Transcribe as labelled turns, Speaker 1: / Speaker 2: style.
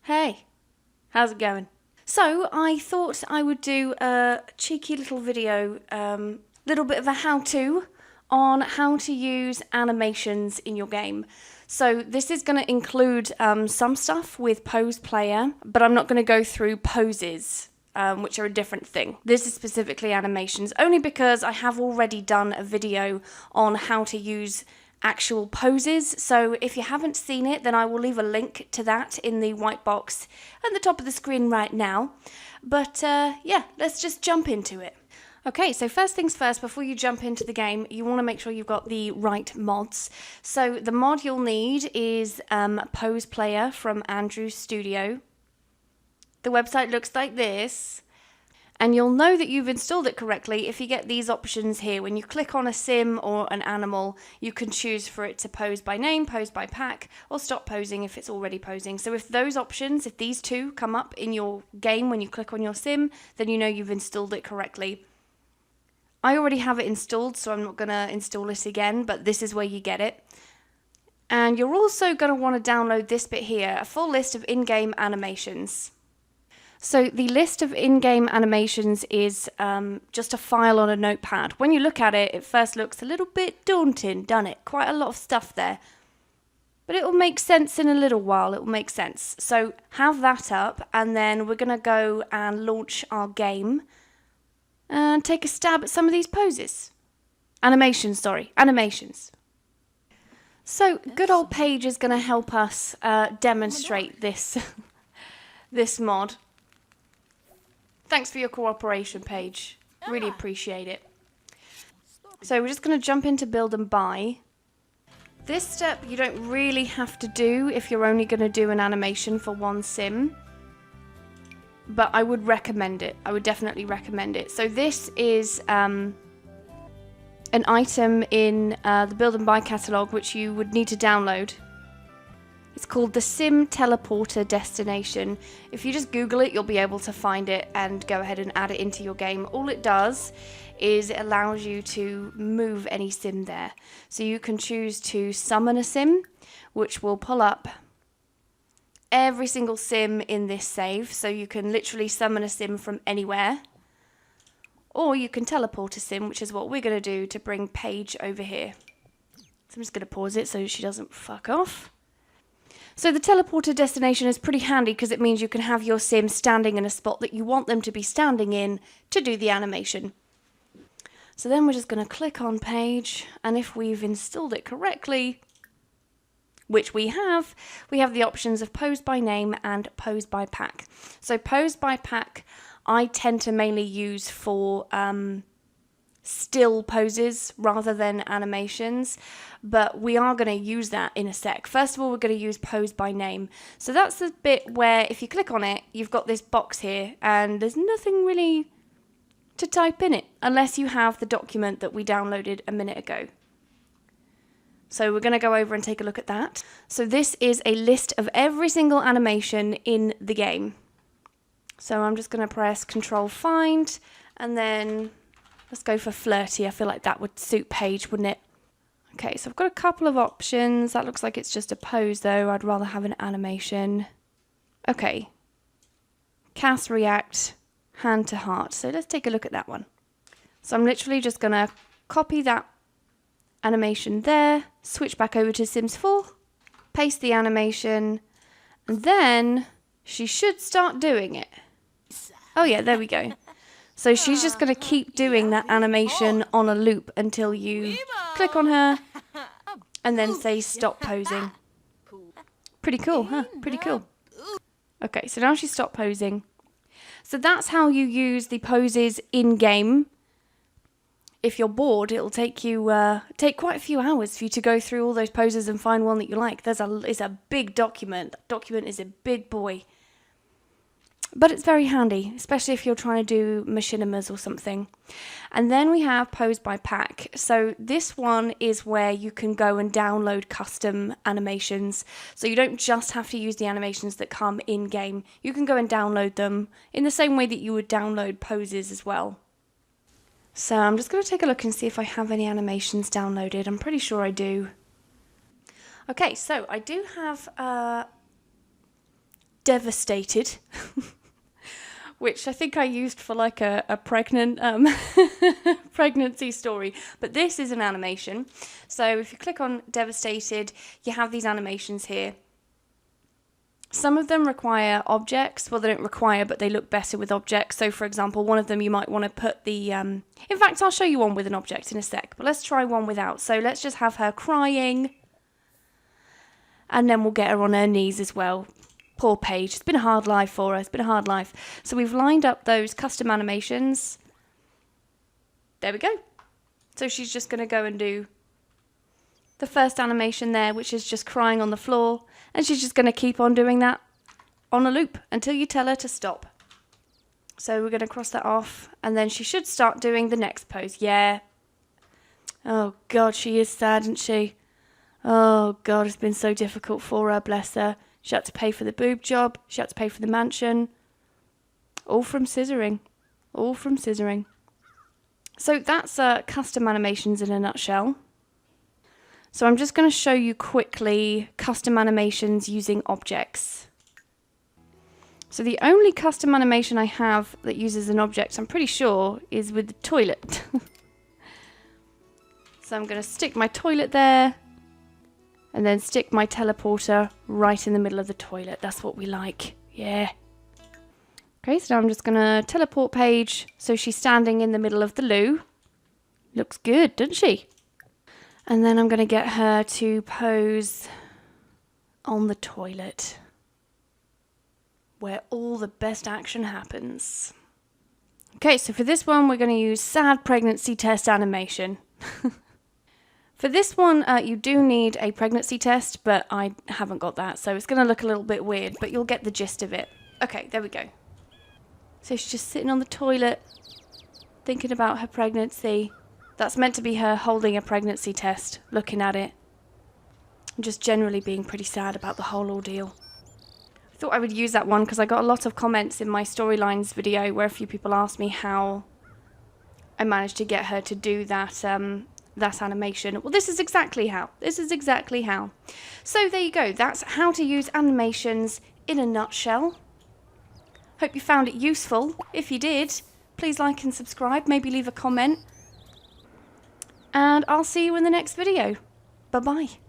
Speaker 1: Hey, how's it going? So I thought I would do a cheeky little video, little bit of a how-to on how to use animations in your game. So this is going to include some stuff with pose player, but I'm not going to go through poses, which are a different thing. This is specifically animations, only because I have already done a video on how to use actual poses. So if you haven't seen it, then I will leave a link to that in the white box at the top of the screen right now. But yeah, let's just jump into it. Okay, so first things first, before you jump into the game, you want to make sure you've got the right mods. So the mod you'll need is Pose Player from Andrew's Studio. The website looks like this. And you'll know that you've installed it correctly if you get these options here. When you click on a sim or an animal, you can choose for it to pose by name, pose by pack, or stop posing if it's already posing. So if those options, if these two come up in your game when you click on your sim, then you know you've installed it correctly. I already have it installed, so I'm not going to install it again, but this is where you get it. And you're also going to want to download this bit here, a full list of in-game animations. So the list of in-game animations is just a file on a notepad. When you look at it, it first looks a little bit daunting, doesn't it? Quite a lot of stuff there. But it will make sense in a little while, it will make sense. So have that up, and then we're going to go and launch our game and take a stab at some of these poses. Animations. So good old Paige is going to help us demonstrate this, this mod. Thanks for your cooperation, Paige. Really appreciate it. So we're just going to jump into build and buy. This step you don't really have to do if you're only going to do an animation for one sim. But I would recommend it. I would definitely recommend it. So this is an item in the build and buy catalog which you would need to download. It's called the Sim Teleporter Destination. If you just Google it, you'll be able to find it and go ahead and add it into your game. All it does is it allows you to move any sim there. So you can choose to summon a sim, which will pull up every single sim in this save. So you can literally summon a sim from anywhere. Or you can teleport a sim, which is what we're going to do to bring Paige over here. So I'm just going to pause it so she doesn't fuck off. So the teleporter destination is pretty handy because it means you can have your sim standing in a spot that you want them to be standing in to do the animation. So then we're just going to click on Paige, and if we've installed it correctly, which we have the options of pose by name and pose by pack. So pose by pack I tend to mainly use for still poses rather than animations, but we are going to use that in a sec. First of all, we're going to use pose by name. So that's the bit where if you click on it, you've got this box here and there's nothing really to type in it unless you have the document that we downloaded a minute ago. So we're going to go over and take a look at that. So this is a list of every single animation in the game. So I'm just going to press Control Find, and then let's go for flirty. I feel like that would suit Paige, wouldn't it? Okay, so I've got a couple of options. That looks like it's just a pose though. I'd rather have an animation. Okay. Cast React, hand to heart. So let's take a look at that one. So I'm literally just going to copy that animation there, switch back over to Sims 4, paste the animation, and then she should start doing it. Oh yeah, there we go. So she's just going to keep doing that animation on a loop until you click on her and then say stop posing. Pretty cool, huh? Pretty cool. Okay, so now she's stopped posing. So that's how you use the poses in-game. If you're bored, it'll take you take quite a few hours for you to go through all those poses and find one that you like. It's a big document. That document is a big boy. But it's very handy, especially if you're trying to do machinimas or something. And then we have pose by pack. So this one is where you can go and download custom animations. So you don't just have to use the animations that come in-game. You can go and download them in the same way that you would download poses as well. So I'm just going to take a look and see if I have any animations downloaded. I'm pretty sure I do. Okay, so I do have devastated, which I think I used for like a pregnant pregnancy story. But this is an animation. So if you click on devastated, you have these animations here. Some of them require objects. Well, they don't require, but they look better with objects. So for example, one of them you might want to put the... in fact, I'll show you one with an object in a sec, but let's try one without. So let's just have her crying, and then we'll get her on her knees as well. Poor Paige. It's been a hard life for her. It's been a hard life. So we've lined up those custom animations. There we go. So she's just going to go and do the first animation there, which is just crying on the floor. And she's just going to keep on doing that on a loop until you tell her to stop. So we're going to cross that off. And then she should start doing the next pose. Yeah. Oh, God, she is sad, isn't she? Oh, God, it's been so difficult for her, bless her. She had to pay for the boob job. She had to pay for the mansion. All from scissoring. All from scissoring. So that's custom animations in a nutshell. So I'm just going to show you quickly custom animations using objects. So the only custom animation I have that uses an object, I'm pretty sure, is with the toilet. So I'm going to stick my toilet there. And then stick my teleporter right in the middle of the toilet. That's what we like. Yeah. Okay, so now I'm just going to teleport Paige. So she's standing in the middle of the loo. Looks good, doesn't she? And then I'm going to get her to pose on the toilet, where all the best action happens. Okay, so for this one, we're going to use sad pregnancy test animation. For this one, you do need a pregnancy test, but I haven't got that, so it's going to look a little bit weird, but you'll get the gist of it. Okay, there we go. So she's just sitting on the toilet, thinking about her pregnancy. That's meant to be her holding a pregnancy test, looking at it. And just generally being pretty sad about the whole ordeal. I thought I would use that one because I got a lot of comments in my storylines video where a few people asked me how I managed to get her to do that that animation. Well, this is exactly how. This is exactly how. So there you go. That's how to use animations in a nutshell. Hope you found it useful. If you did, please like and subscribe. Maybe leave a comment. And I'll see you in the next video. Bye-bye.